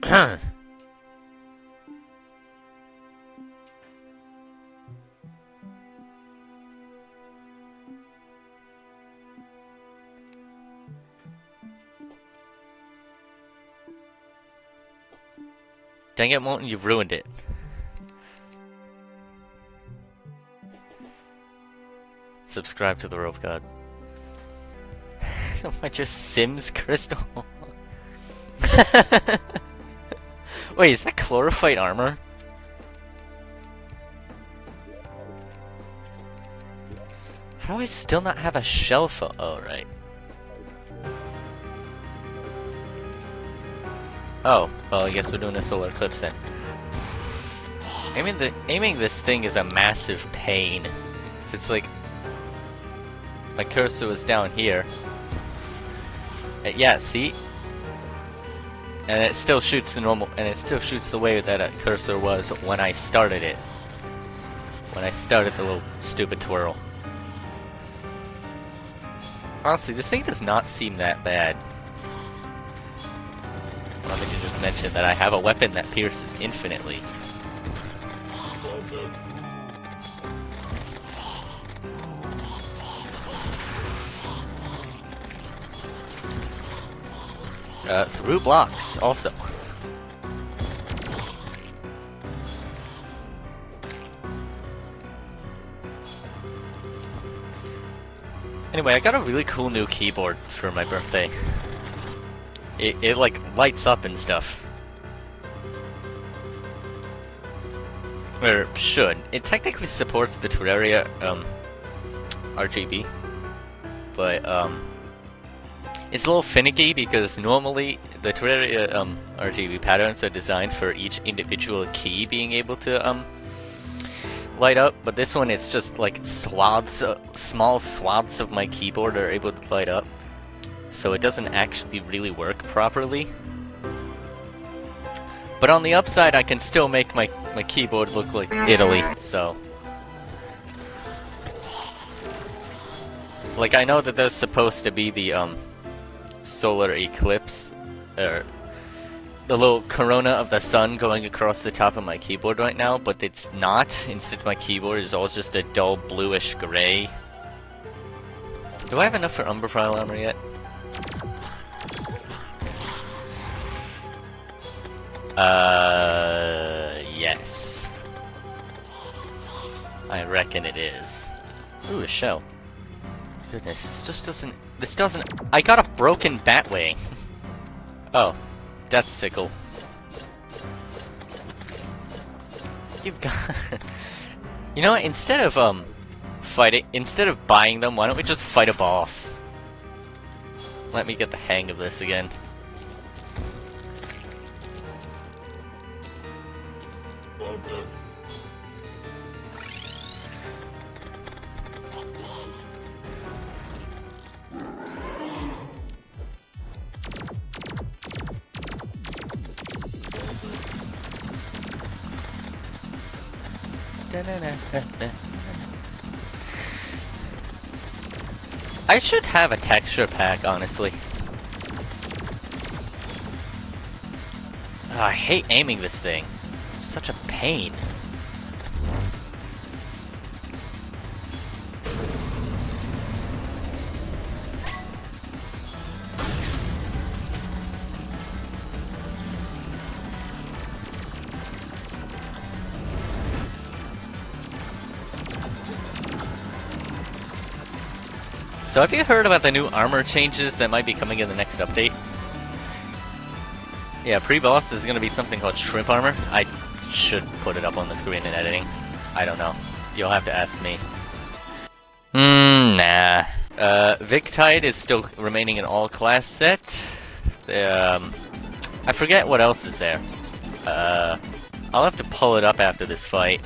Dang it, Molten, you've ruined it. Subscribe to the Rope God. Am I just Sims Crystal? Wait, is that chlorophyte armor? How do I still not have a shelf? Oh, right. Oh, well, I guess we're doing a solar eclipse then. Aiming this thing is a massive pain. So it's like my cursor was down here. Yeah, see? And it still shoots the normal, and it still shoots the way that a cursor was when I started it. When I started the little stupid twirl. Honestly, this thing does not seem that bad. Not to just mention that I have a weapon that pierces infinitely. Through blocks, also. Anyway, I got a really cool new keyboard for my birthday. It like lights up and stuff. Or should. It technically supports the Terraria RGB. But it's a little finicky because normally the Terraria RGB patterns are designed for each individual key being able to light up, but this one it's just like swaths, small swaths of my keyboard are able to light up, so it doesn't actually really work properly. But on the upside, I can still make my keyboard look like Italy, so. Like, I know that there's supposed to be the solar eclipse, or the little corona of the sun going across the top of my keyboard right now, but it's not. Instead, my keyboard is all just a dull bluish gray. Do I have enough for Umberfile armor yet? Yes. I reckon it is. Ooh, a shell. Goodness, this doesn't, I got a broken Batwing. Oh, Death Sickle. You've got, you know what, instead of buying them, why don't we just fight a boss? Let me get the hang of this again. I should have a texture pack, honestly. Oh, I hate aiming this thing. It's such a pain. So have you heard about the new armor changes that might be coming in the next update? Yeah, pre-boss is going to be something called shrimp armor. I should put it up on the screen in editing. I don't know. You'll have to ask me. Nah. Victide is still remaining an all-class set. I forget what else is there. I'll have to pull it up after this fight.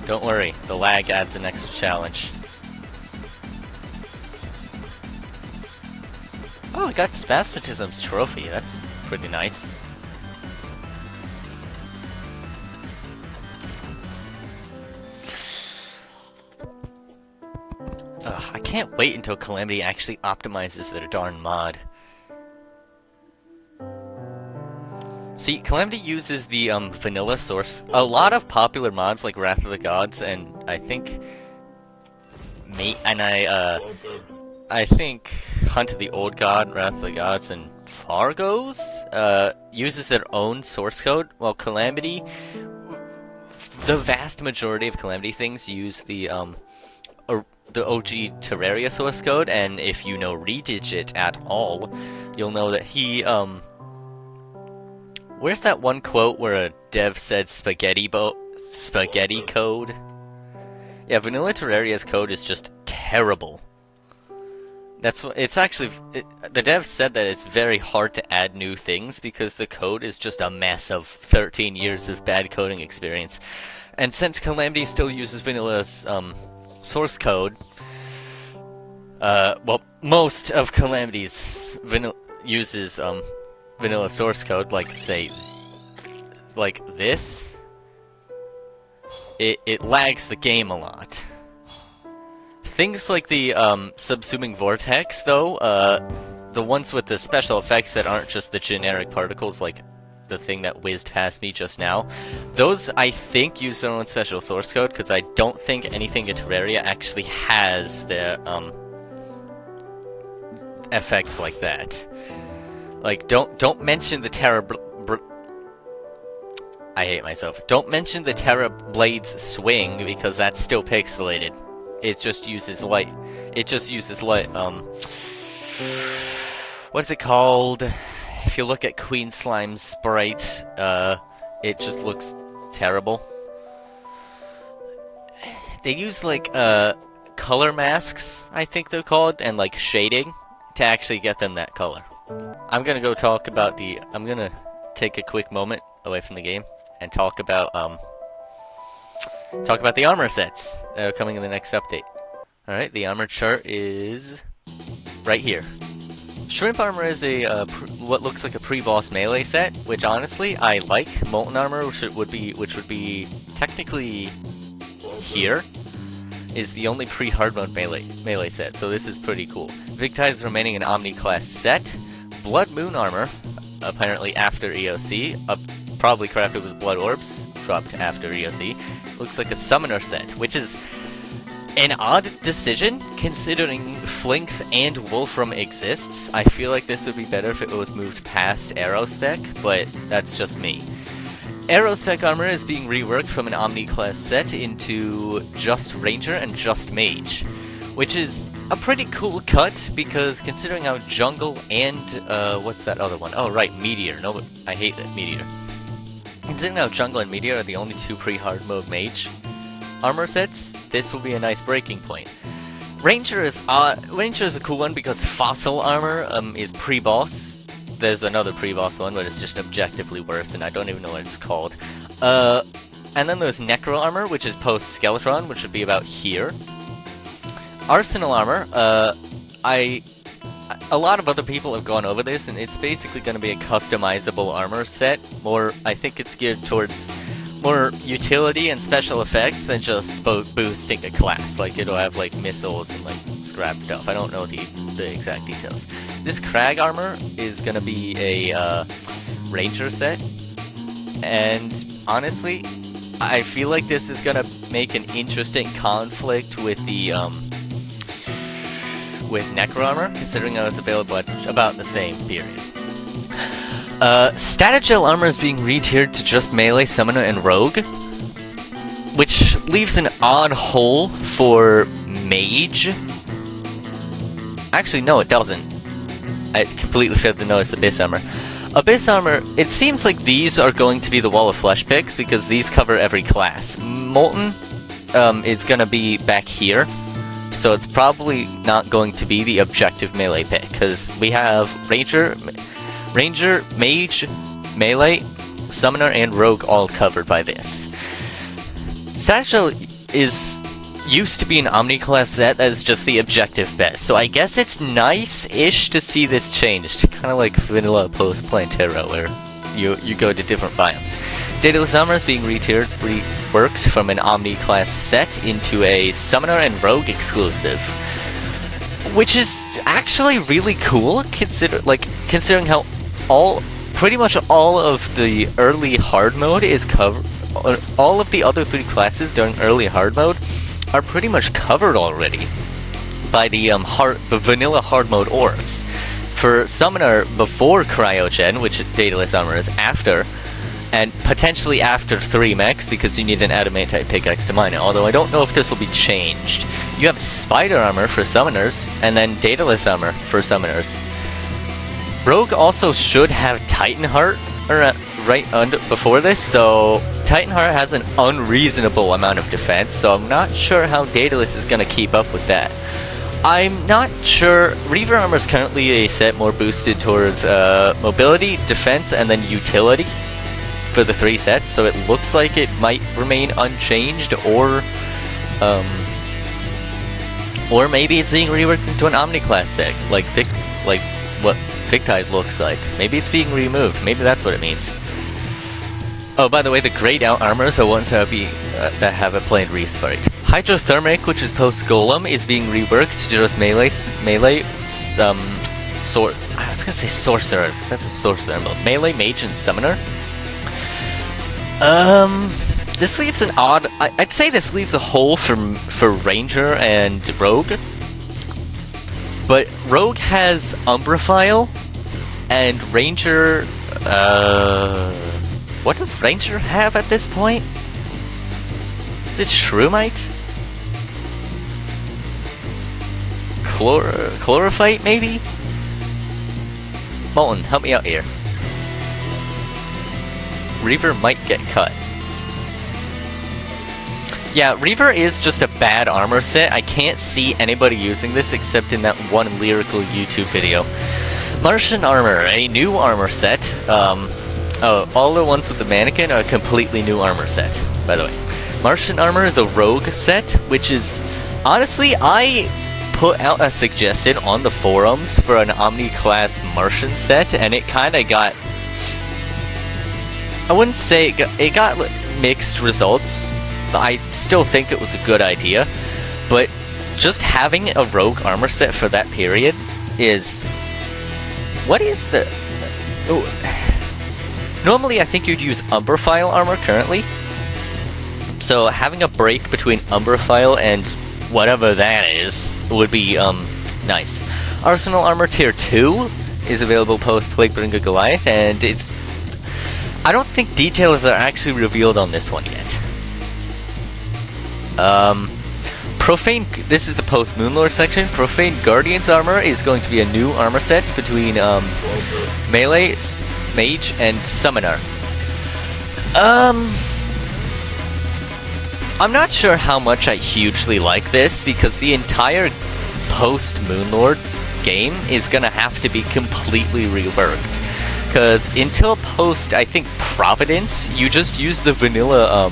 Don't worry, the lag adds an extra challenge. Oh, I got Spasmatism's trophy. That's pretty nice. Ugh. I can't wait until Calamity actually optimizes their darn mod. See, Calamity uses the vanilla source. A lot of popular mods like Wrath of the Gods and I think I think Hunt of the Old God, Wrath of the Gods, and Fargo's uses their own source code, while Calamity, the vast majority of Calamity things use the OG Terraria source code, and if you know Redigit at all, you'll know that he, where's that one quote where a dev said spaghetti code? Yeah, vanilla Terraria's code is just terrible. That's what it's actually. The dev said that it's very hard to add new things because the code is just a mess of 13 years of bad coding experience. And since Calamity still uses vanilla's source code, well, most of Calamity's uses vanilla source code, like say, like this. It lags the game a lot. Things like the subsuming vortex, though, the ones with the special effects that aren't just the generic particles, like the thing that whizzed past me just now, those I think use their own special source code, because I don't think anything in Terraria actually has their effects like that. Like, don't mention the Terra. I hate myself. Don't mention the Terra Blade's swing because that's still pixelated. It just uses light. It just uses light. What's it called? If you look at Queen Slime's sprite, it just looks terrible. They use like color masks, I think they're called, and like shading to actually get them that color. I'm gonna go talk about the. I'm gonna take a quick moment away from the game and talk about the armor sets that are coming in the next update. Alright, the armor chart is right here. Shrimp armor is a what looks like a pre-boss melee set, which honestly I like. Molten armor, which would be technically here, is the only pre-hard mode melee set, so this is pretty cool. Vigtai is remaining an Omni class set. Blood Moon armor, apparently after EOC, probably crafted with blood orbs, dropped after EOC. Looks like a summoner set, which is an odd decision considering Flinks and Wolfram exists. I feel like this would be better if it was moved past Aerospec, but that's just me. Aerospec armor is being reworked from an Omni class set into just Ranger and just Mage, which is a pretty cool cut because considering how Jungle and what's that other one? Oh right, Meteor. No, I hate that Meteor. Considering how Jungle and Meteor are the only two pre-hard mode Mage armor sets, this will be a nice breaking point. Ranger is a cool one because Fossil armor is pre-boss. There's another pre-boss one, but it's just objectively worse, and I don't even know what it's called. And then there's Necro armor, which is post-Skeletron, which would be about here. Arsenal armor, a lot of other people have gone over this, and it's basically going to be a customizable armor set. I think it's geared towards more utility and special effects than just boosting a class. Like, it'll have, like, missiles and, like, scrap stuff. I don't know the exact details. This Crag armor is going to be a Ranger set, and honestly, I feel like this is going to make an interesting conflict with the, with Necro armor, considering that it's available at about the same period. Statogel armor is being re-tiered to just Melee, Summoner, and Rogue, which leaves an odd hole for Mage. Actually, no, it doesn't. I completely failed to notice Abyss armor. Abyss armor, it seems like these are going to be the Wall of Flesh picks, because these cover every class. Molten is gonna be back here, so it's probably not going to be the objective melee pick, because we have Ranger, Mage, Melee, Summoner, and Rogue all covered by this. Satchel used to be an Omni-class set that is just the objective best, so I guess it's nice-ish to see this changed, kind of like vanilla post-Plantera, where you go to different biomes. Daedalus armor is being reworked from an Omni-class set into a Summoner and Rogue exclusive. which is actually really cool, considering how pretty much all of the early hard mode is covered. All of the other 3 classes during early hard mode are pretty much covered already by the vanilla hard mode ores. For Summoner before Cryogen, which Daedalus Armor is after, and potentially after 3 mechs because you need an Adamantite pickaxe to mine it, although I don't know if this will be changed. You have Spider Armor for Summoners, and then Daedalus Armor for Summoners. Rogue also should have Titan Heart right under before this, so Titan Heart has an unreasonable amount of defense, so I'm not sure how Daedalus is going to keep up with that. I'm not sure. Reaver Armor is currently a set more boosted towards mobility, defense, and then utility for the 3 sets, so it looks like it might remain unchanged, or maybe it's being reworked into an Omni-class set, like what Victide looks like. Maybe it's being removed. Maybe that's what it means. Oh, by the way, the grayed out armors are ones that have a plain resprite. Hydrothermic, which is post Golem, is being reworked to just melee. I was gonna say sorcerer, because that's a sorcerer mode. Melee, mage, and summoner. This leaves an odd. I'd say this leaves a hole for ranger and rogue. But Rogue has Umbraphile, and Ranger, what does Ranger have at this point? Is it Shroomite? Chlorophyte, maybe? Molten, help me out here. Reaver might get cut. Yeah, Reaver is just a bad armor set. I can't see anybody using this except in that one lyrical YouTube video. Martian Armor, a new armor set. All the ones with the mannequin are a completely new armor set, by the way. Martian Armor is a rogue set, which is... Honestly, I put out a suggestion on the forums for an Omni-class Martian set, and it kinda got... I wouldn't say it got mixed results. I still think it was a good idea, but just having a rogue armor set for that period is... What is the... Normally I think you'd use Umbraphile armor currently, so having a break between Umbraphile and whatever that is would be nice. Arsenal Armor Tier 2 is available post Plaguebringer Goliath, and it's... I don't think details are actually revealed on this one yet. Profane, this is the post Moonlord section. Profane Guardian's Armor is going to be a new armor set between Melee, Mage, and Summoner. I'm not sure how much I hugely like this, because the entire post Moonlord game is gonna have to be completely reworked. Because until post, I think, Providence, you just use the vanilla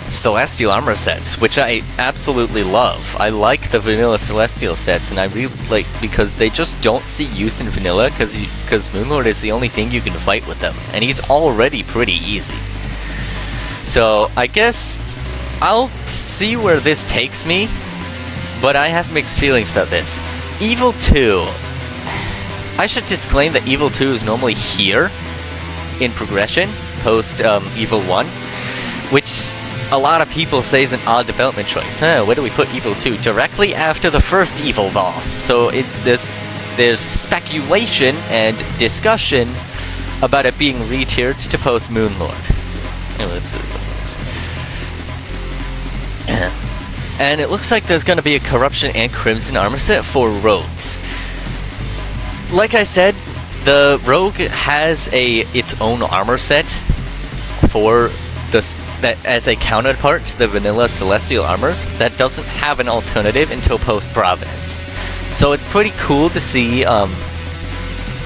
Celestial armor sets, which I absolutely love. I like the vanilla Celestial sets, and I really like, because they just don't see use in vanilla, because Moonlord is the only thing you can fight with them, and he's already pretty easy. So I guess I'll see where this takes me, but I have mixed feelings about this. Evil 2. I should disclaim that Evil 2 is normally here in progression, post Evil 1, which a lot of people say is an odd development choice. Where do we put Evil 2? Directly after the first Evil boss. So there's speculation and discussion about it being re-tiered to post Moonlord. And it looks like there's going to be a Corruption and Crimson armor set for rogues. Like I said, the rogue has its own armor set for that as a counterpart to the vanilla Celestial armors that doesn't have an alternative until post Providence. So it's pretty cool to see an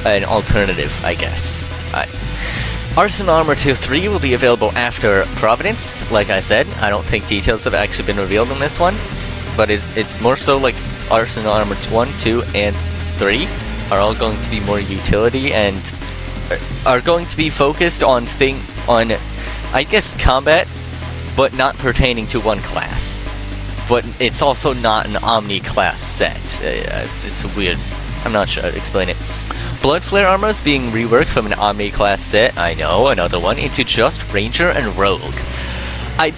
alternative, I guess. Arsenal Armor Tier 3 will be available after Providence. Like I said, I don't think details have actually been revealed on this one, but it's more so like Arsenal Armor 1, 2, and 3 are all going to be more utility and are going to be focused on I guess combat, but not pertaining to one class. but it's also not an Omni-class set. It's weird. I'm not sure how to explain it. Blood Flare armor is being reworked from an Omni-class set, I know, another one, into just Ranger and Rogue. I'd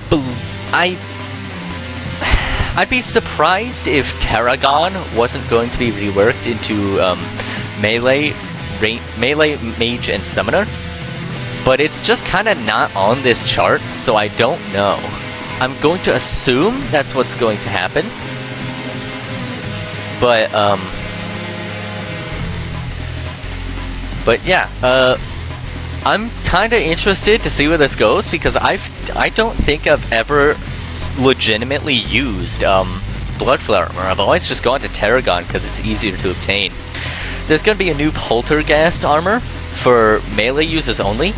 be surprised if Tarragon wasn't going to be reworked into Melee, Mage, and Summoner. But it's just kind of not on this chart, so I don't know. I'm going to assume that's what's going to happen. But yeah, I'm kind of interested to see where this goes, because I don't think I've ever legitimately used Blood Flare armor. I've always just gone to Tarragon because it's easier to obtain. There's going to be a new Poltergeist armor for melee users only.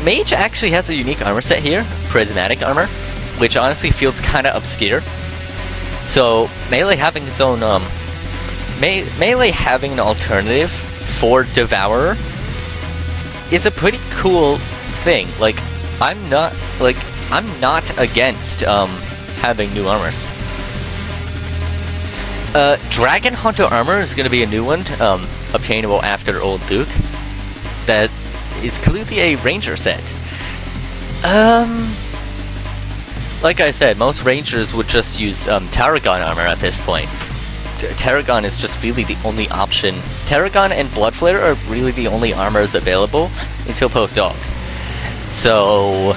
Mage actually has a unique armor set here, Prismatic armor, which honestly feels kind of obscure. So melee having its own melee having an alternative for Devourer is a pretty cool thing. Like, I'm not against having new armors. Dragon Hunter armor is going to be a new one, obtainable after Old Duke. That is clearly a Ranger set. Like I said, most Rangers would just use Tarragon armor at this point. Tarragon is just really the only option. Tarragon and Blood Flare are really the only armors available until post-Dog. So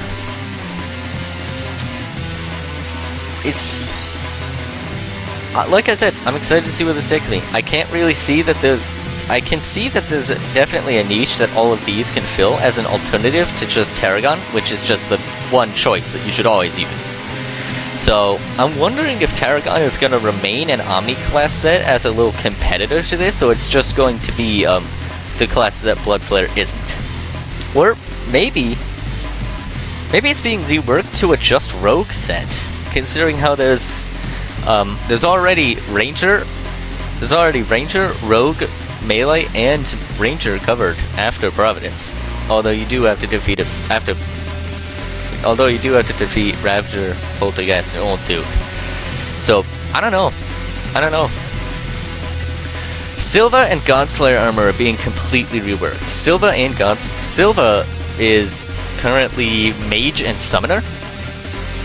it's like I said, I'm excited to see where this takes me. I can't really see that I can see that there's definitely a niche that all of these can fill as an alternative to just Tarragon, which is just the one choice that you should always use. So I'm wondering if Tarragon is going to remain an Omni-class set as a little competitor to this, or it's just going to be the class that Blood Flare isn't. Or maybe it's being reworked to a just Rogue set, considering how there's already Ranger, Rogue, Melee, and Ranger covered after Providence. Although you do have to defeat Ravager, Poltergeist, and Old Duke. So I don't know. Silva and Godslayer armor are being completely reworked. Silva is currently Mage and Summoner,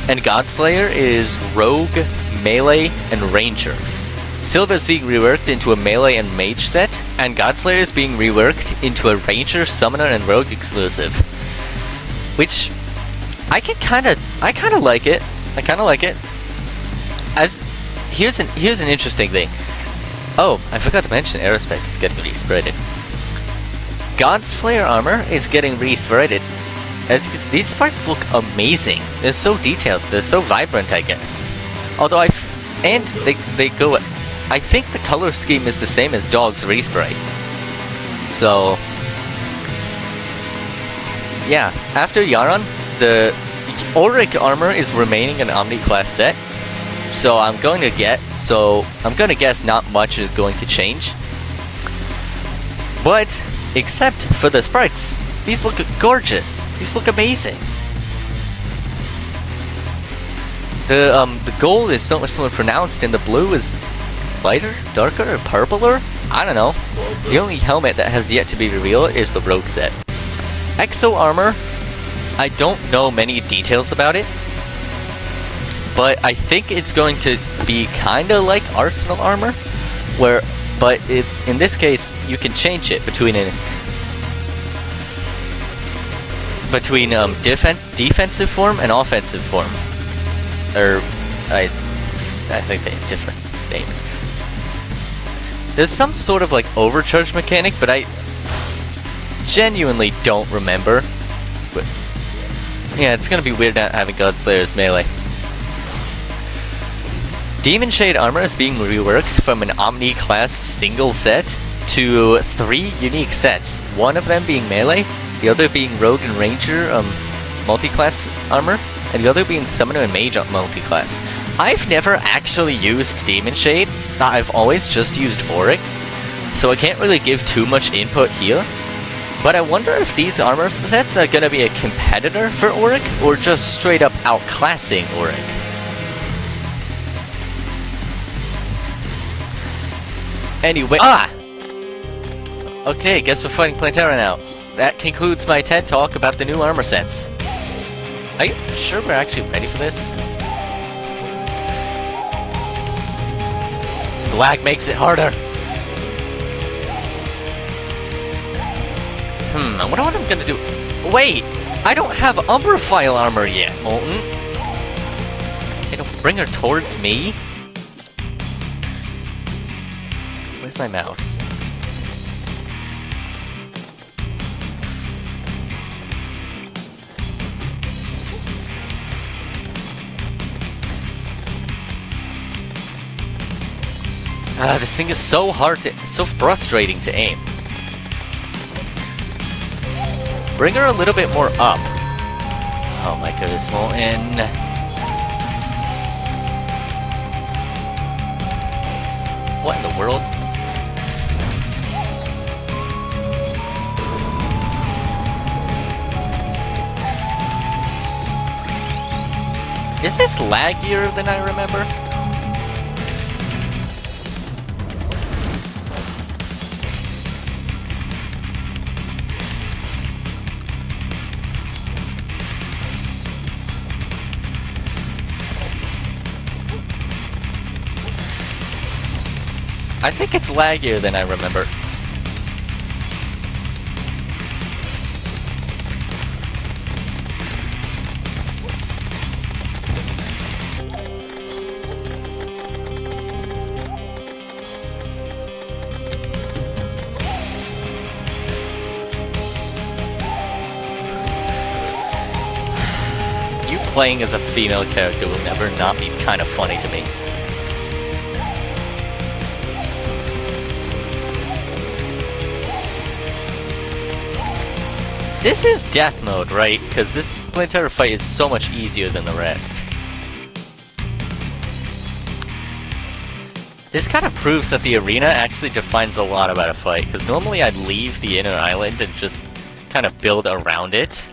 and Godslayer is Rogue, Melee, and Ranger. Silva is being reworked into a Melee and Mage set, and Godslayer is being reworked into a Ranger, Summoner, and Rogue exclusive. Which I kind of like it. Here's an interesting thing. Oh, I forgot to mention Aerospec is getting respreaded. Godslayer armor is getting respreaded. These sprites look amazing. They're so detailed. They're so vibrant, I guess. Although they go. I think the color scheme is the same as Dog's Resprite. So yeah, after Yaron, the Auric armor is remaining an Omni-class set. So I'm going to guess not much is going to change. But except for the sprites, these look gorgeous. These look amazing. The gold is so much more pronounced, and the blue is lighter, darker, or purpler? I don't know. The only helmet that has yet to be revealed is the Rogue set. Exo armor, I don't know many details about it, but I think it's going to be kinda like Arsenal armor, but in this case, you can change it between defensive form and offensive form. I think they have different names. There's some sort of like overcharge mechanic, but I genuinely don't remember. But yeah, it's gonna be weird not having Godslayer's melee. Demon Shade armor is being reworked from an Omni-class single set to 3 unique sets. One of them being melee, the other being Rogue and Ranger multi-class armor, and the other being Summoner and Mage multi-class. I've never actually used Demon Shade. I've always just used Auric, so I can't really give too much input here. But I wonder if these armor sets are gonna be a competitor for Auric, or just straight up outclassing Auric. Anyway, okay, guess we're fighting Plantera now. That concludes my TED Talk about the new armor sets. Are you sure we're actually ready for this? Black makes it harder. I wonder what I'm gonna do. Wait, I don't have Umberfile armor yet, Molten. It'll bring her towards me? Where's my mouse? This thing is so so frustrating to aim. Bring her a little bit more up. Oh my goodness, Molten. What in the world? Is this laggier than I remember? I think it's laggier than I remember. You playing as a female character will never not be kind of funny to me. This is death mode, right? Because this Plantera fight is so much easier than the rest. This kind of proves that the arena actually defines a lot about a fight, because normally I'd leave the inner island and just kind of build around it.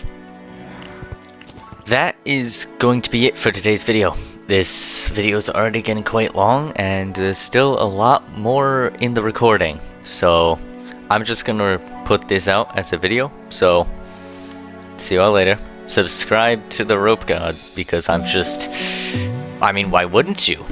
That is going to be it for today's video. This video is already getting quite long, and there's still a lot more in the recording, so I'm just gonna put this out as a video. So see you all later. Subscribe to the Rope God, because I mean, why wouldn't you?